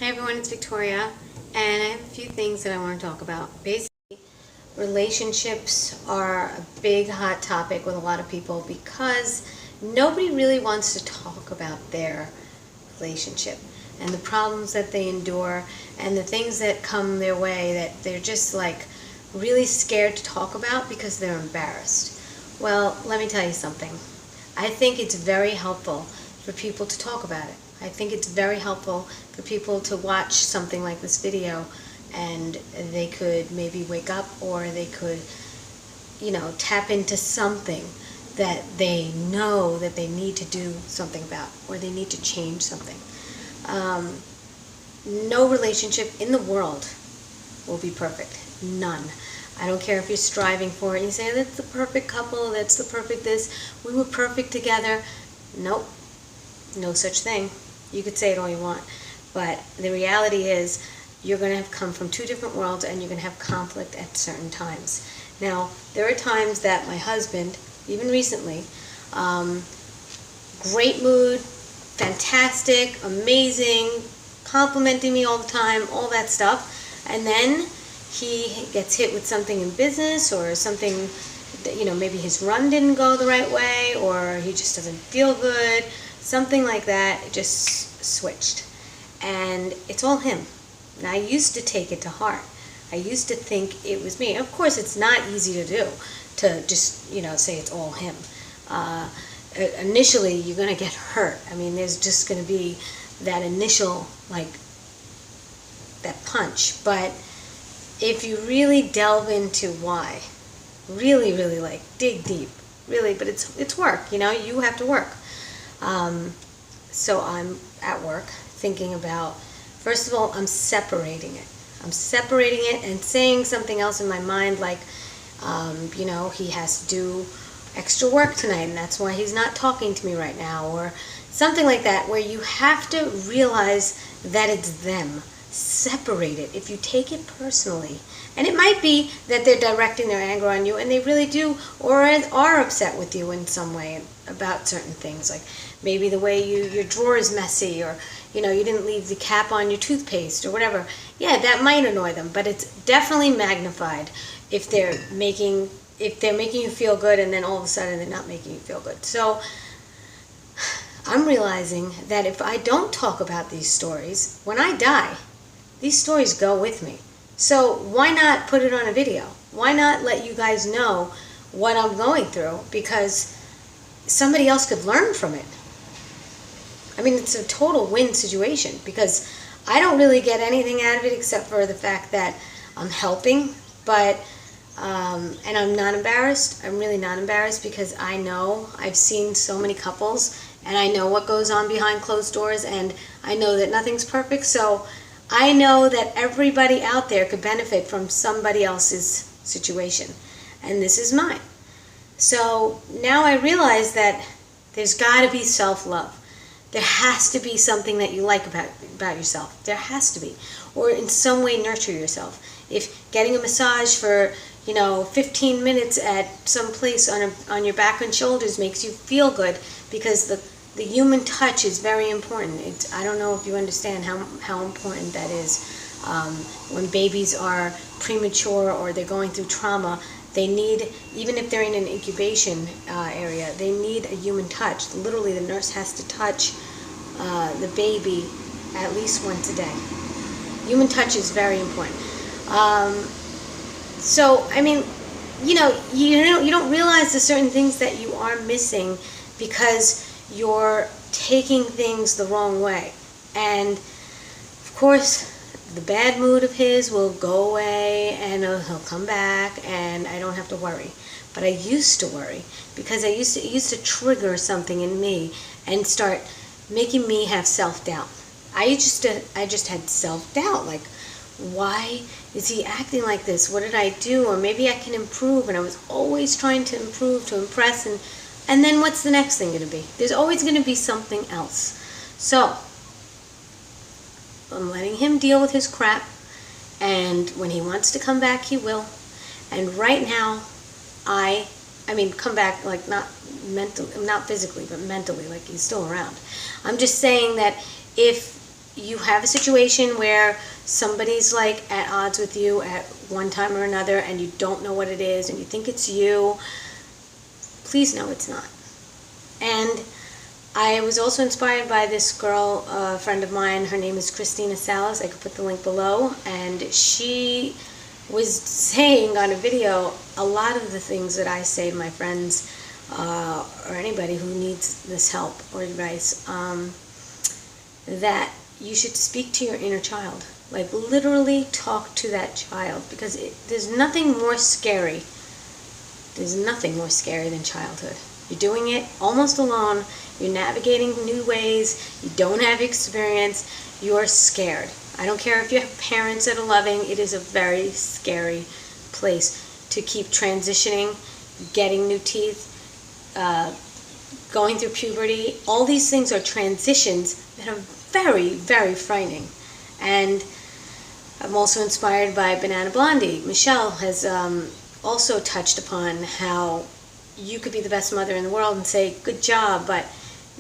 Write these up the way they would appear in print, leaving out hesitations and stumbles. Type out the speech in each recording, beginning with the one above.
Hey everyone, it's Victoria, and I have a few things that I want to talk about. Basically, relationships are a big hot topic with a lot of people because nobody really wants to talk about their relationship and the problems that they endure and the things that come their way that they're just like really scared to talk about because they're embarrassed. Well, let me tell you something. I think it's very helpful for people to talk about it. I think it's very helpful for people to watch something like this video and they could maybe wake up, or they could, tap into something that they know that they need to do something about, or they need to change something. No relationship in the world will be perfect. None. I don't care if you're striving for it and you say, that's the perfect couple, that's the perfect this, we were perfect together. Nope. No such thing. You could say it all you want, but the reality is you're going to have come from two different worlds and you're going to have conflict at certain times. Now, there are times that my husband, even recently, great mood, fantastic, amazing, complimenting me all the time, all that stuff, and then he gets hit with something in business or something that, maybe his run didn't go the right way, or he just doesn't feel good. Something like that, it just switched. And it's all him. And I used to take it to heart. I used to think it was me. Of course, it's not easy to do, to just, say it's all him. Initially, you're going to get hurt. I mean, there's just going to be that initial, that punch. But if you really delve into why, really, dig deep, really, but it's work, you have to work. So I'm at work thinking about, first of all, I'm separating it. I'm separating it and saying something else in my mind like, he has to do extra work tonight and that's why he's not talking to me right now, or something like that, where you have to realize that it's them. Separate it. If you take it personally, and it might be that they're directing their anger on you and they really do, or are upset with you in some way about certain things, like maybe the way your drawer is messy, or you didn't leave the cap on your toothpaste or whatever. Yeah, that might annoy them, but it's definitely magnified if they're making you feel good and then all of a sudden they're not making you feel good. So I'm realizing that if I don't talk about these stories, when I die, these stories go with me. So why not put it on a video? Why not let you guys know what I'm going through? Because somebody else could learn from it. I mean, it's a total win situation because I don't really get anything out of it except for the fact that I'm helping, but and I'm not embarrassed. I'm really not embarrassed because I know I've seen so many couples and I know what goes on behind closed doors, and I know that nothing's perfect. So I know that everybody out there could benefit from somebody else's situation, and this is mine. So now I realize that there's got to be self-love. There has to be something that you like about yourself. There has to be. Or in some way nurture yourself. If getting a massage for 15 minutes at some place on your back and shoulders makes you feel good, because the human touch is very important. I don't know if you understand how important that is. When babies are premature or they're going through trauma, they need, even if they're in an incubation area, they need a human touch. Literally, the nurse has to touch the baby at least once a day. Human touch is very important. So, I mean, you don't realize the certain things that you are missing because you're taking things the wrong way. And of course, the bad mood of his will go away and he'll come back and I don't have to worry. But I used to worry because it used to trigger something in me and start making me have self-doubt. I just had self-doubt, like, why is he acting like this? What did I do? Or maybe I can improve. And I was always trying to improve, to impress, and then what's the next thing going to be? There's always going to be something else. So I'm letting him deal with his crap, and when he wants to come back, he will. And right now, I mean, come back, like, not mentally, not physically, but mentally, like he's still around. I'm just saying that if you have a situation where somebody's like at odds with you at one time or another and you don't know what it is and you think it's you, please know it's not. And I was also inspired by this girl, a friend of mine. Her name is Christina Salus. I could put the link below. And she was saying on a video a lot of the things that I say to my friends or anybody who needs this help or advice, that you should speak to your inner child. Like literally talk to that child, because there's nothing more scary. There's nothing more scary than childhood. You're doing it almost alone. You're navigating new ways. You don't have experience. You're scared. I don't care if you have parents that are loving. It is a very scary place to keep transitioning, getting new teeth, going through puberty. All these things are transitions that are very, very frightening. And I'm also inspired by Bananablondie. Michelle has also touched upon how you could be the best mother in the world and say, good job, but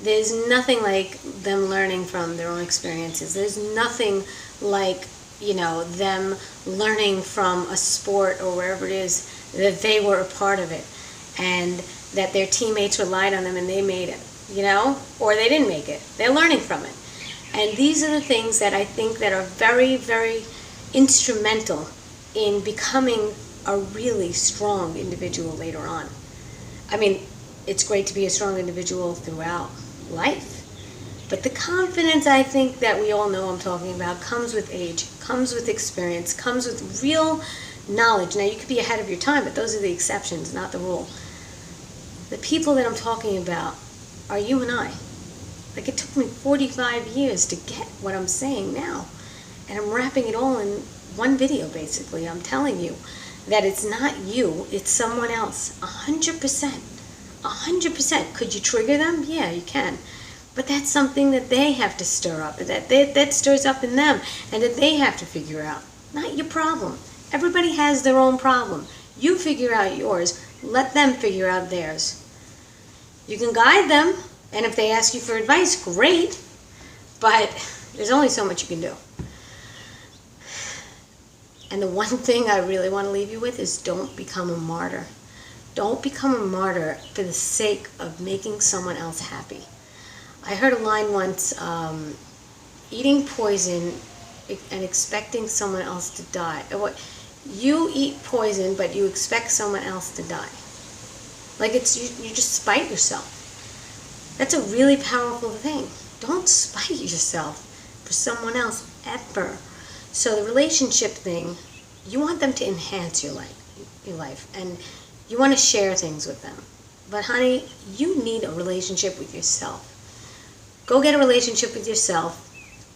there's nothing like them learning from their own experiences. There's nothing like, them learning from a sport or wherever it is that they were a part of it and that their teammates relied on them and they made it, or they didn't make it. They're learning from it. And these are the things that I think that are very, very instrumental in becoming a really strong individual later on. I mean, it's great to be a strong individual throughout life, but the confidence I think that we all know I'm talking about comes with age, comes with experience, comes with real knowledge. Now, you could be ahead of your time, but those are the exceptions, not the rule. The people that I'm talking about are you and I. Like, it took me 45 years to get what I'm saying now, and I'm wrapping it all in one video, basically. I'm telling you that it's not you, it's someone else. 100%. 100%. Could you trigger them? Yeah, you can. But that's something that they have to stir up, that stirs up in them, and that they have to figure out. Not your problem. Everybody has their own problem. You figure out yours. Let them figure out theirs. You can guide them, and if they ask you for advice, great. But there's only so much you can do. And the one thing I really want to leave you with is don't become a martyr. Don't become a martyr for the sake of making someone else happy. I heard a line once, eating poison and expecting someone else to die. You eat poison, but you expect someone else to die. Like you just spite yourself. That's a really powerful thing. Don't spite yourself for someone else ever. So the relationship thing, you want them to enhance your life, and you want to share things with them. But honey, you need a relationship with yourself. Go get a relationship with yourself.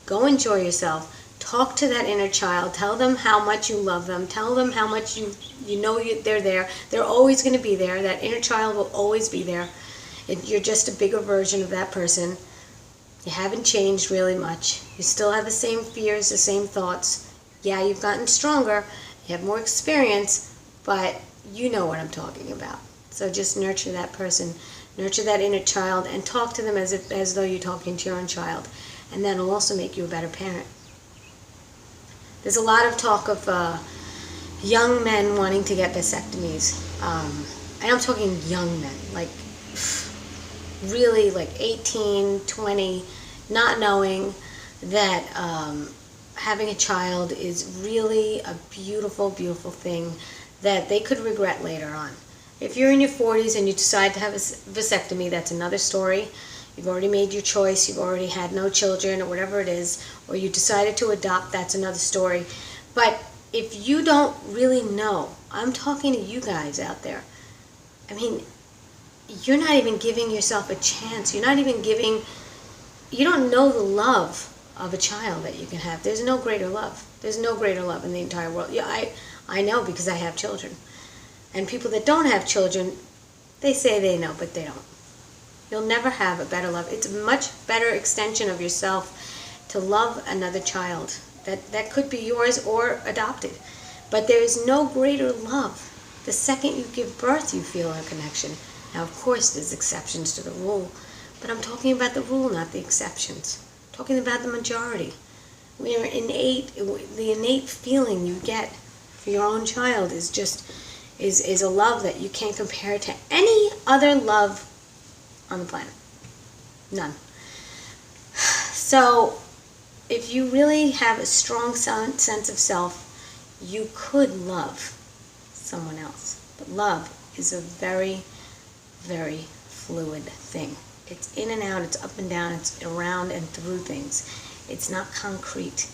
Go enjoy yourself. Talk to that inner child. Tell them how much you love them. Tell them how much they're there. They're always going to be there. That inner child will always be there. You're just a bigger version of that person. You haven't changed really much. You still have the same fears, the same thoughts. Yeah, you've gotten stronger. You have more experience, but you know what I'm talking about. So just nurture that person. Nurture that inner child and talk to them as though you're talking to your own child. And that'll also make you a better parent. There's a lot of talk of young men wanting to get vasectomies. And I'm talking young men, like really like 18, 20, not knowing that having a child is really a beautiful, beautiful thing that they could regret later on. If you're in your 40s and you decide to have a vasectomy, that's another story. You've already made your choice, you've already had no children or whatever it is, or you decided to adopt, that's another story. But if you don't really know, I'm talking to you guys out there. I mean, you're not even giving yourself a chance. You don't know the love of a child that you can have. There's no greater love. There's no greater love in the entire world. Yeah, I know because I have children. And people that don't have children, they say they know, but they don't. You'll never have a better love. It's a much better extension of yourself to love another child. That could be yours or adopted. But there is no greater love. The second you give birth, you feel a connection. Now, of course, there's exceptions to the rule, but I'm talking about the rule, not the exceptions. I'm talking about the majority. the innate feeling you get for your own child is just is a love that you can't compare to any other love on the planet. None. So if you really have a strong sense of self, you could love someone else. But love is a very, very fluid thing. It's in and out, it's up and down, it's around and through things. It's not concrete.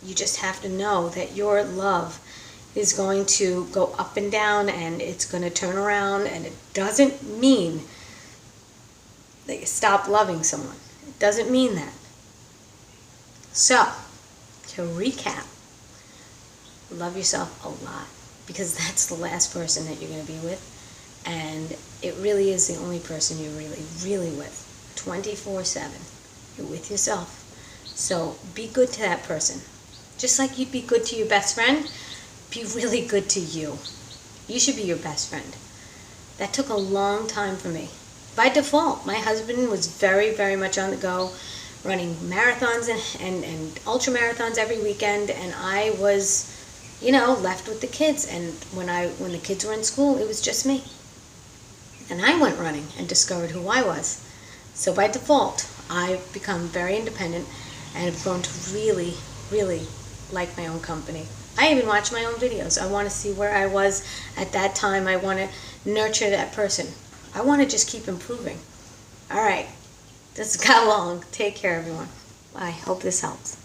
You just have to know that your love is going to go up and down, and it's going to turn around, and it doesn't mean that you stop loving someone. It doesn't mean that. So, to recap, love yourself a lot, because that's the last person that you're going to be with, and it really is the only person you're really, really with, 24/7. You're with yourself. So be good to that person. Just like you'd be good to your best friend, be really good to you. You should be your best friend. That took a long time for me. By default, my husband was very, very much on the go, running marathons and ultra marathons every weekend, and I was, left with the kids. And when the kids were in school, it was just me. And I went running and discovered who I was. So by default, I've become very independent and have grown to really, really like my own company. I even watch my own videos. I want to see where I was at that time. I want to nurture that person. I want to just keep improving. All right. This got long. Take care, everyone. I hope this helps.